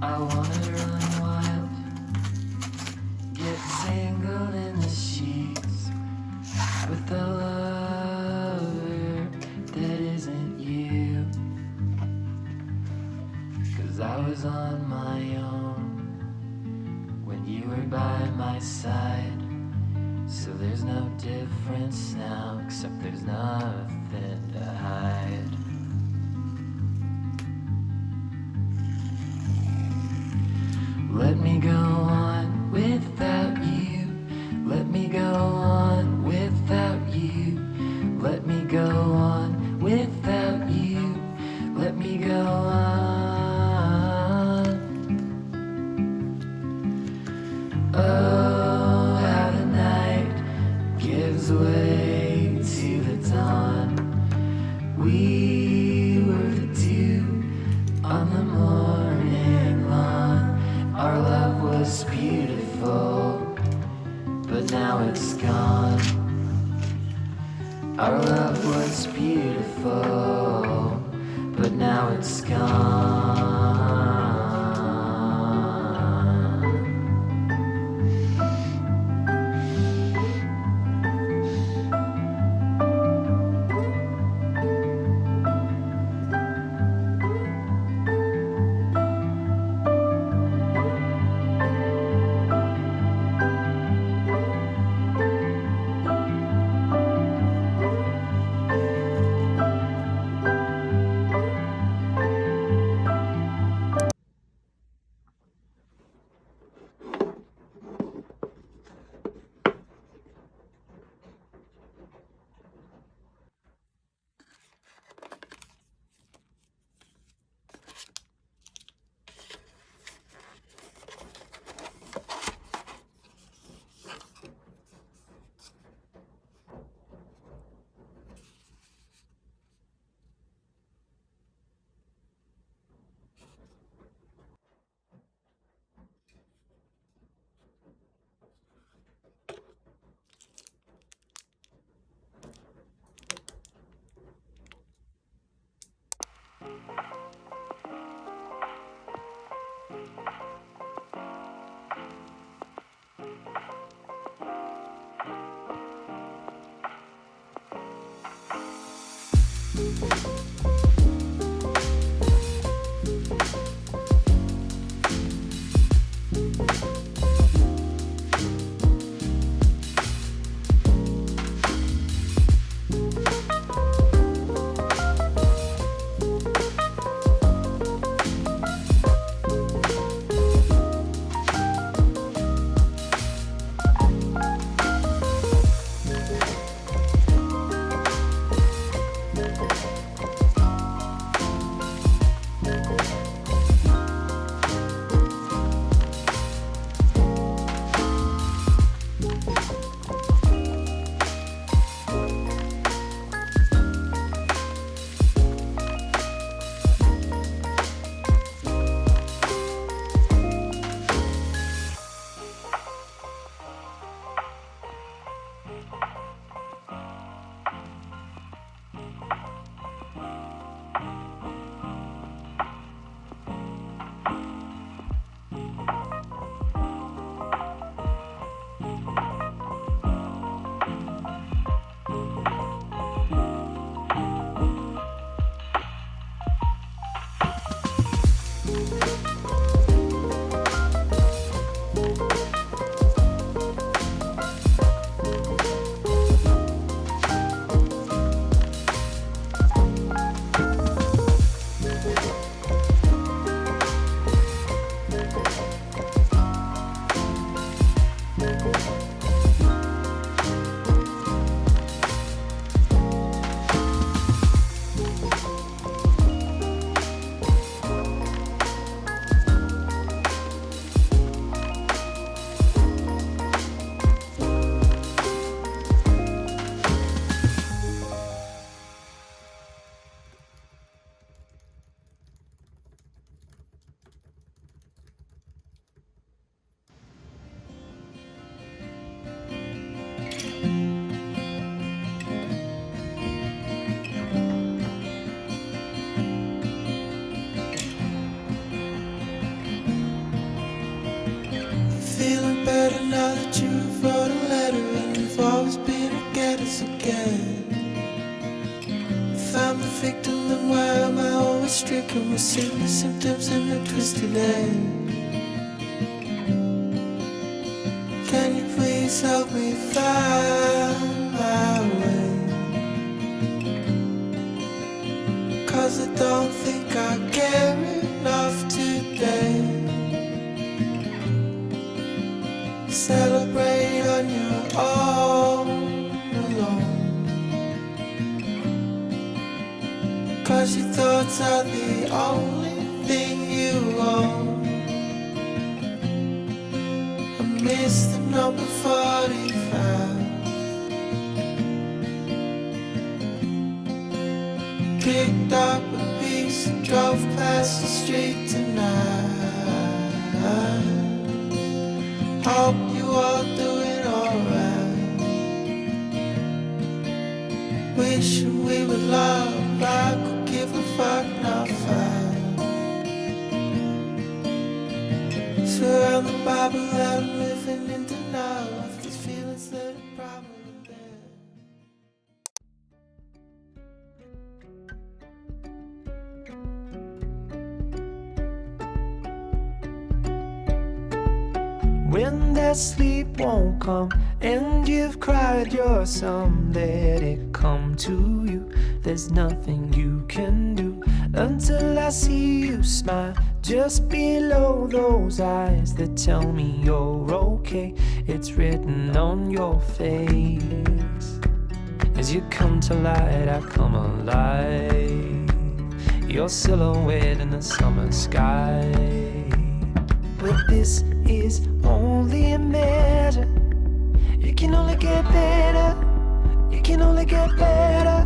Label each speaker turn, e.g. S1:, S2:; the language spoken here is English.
S1: I wanna run wild, get tangled in the sheets with a lover that isn't you. 'Cause I was on my own when you were by my side. So there's no difference now, except there's nothing to hide. Let me go on without you. Let me go on without you. Let me go on without you. Let me go on. Oh, how the night gives way to the dawn. We were the dew on the morning lawn. Our love was beautiful, but now it's gone. Our love was beautiful, but now it's gone. feeling better now that you wrote a letter and you've always been together again. If I'm the victim, then why am I always stricken with sickness, symptoms, and a twisted end? Can you please help me find my way? 'Cause I don't think I care enough today. Celebrate on your own alone. 'Cause your thoughts are the only thing you own. I miss the number 45. Picked up a piece and drove past the street tonight. Hope you all doing alright. Wishing we would love, I could give a fuck, not fight. Swear on the Bible that I'm living in denial of these feelings that are probably there. When that sleep won't come and you've cried your sum, let it come to you. There's nothing you can do until I see you smile just below those eyes that tell me you're okay. It's written on your face. As you come to light, I come alive. Your silhouette in the summer sky. But this is only a measure. It can only get better. It can only get better.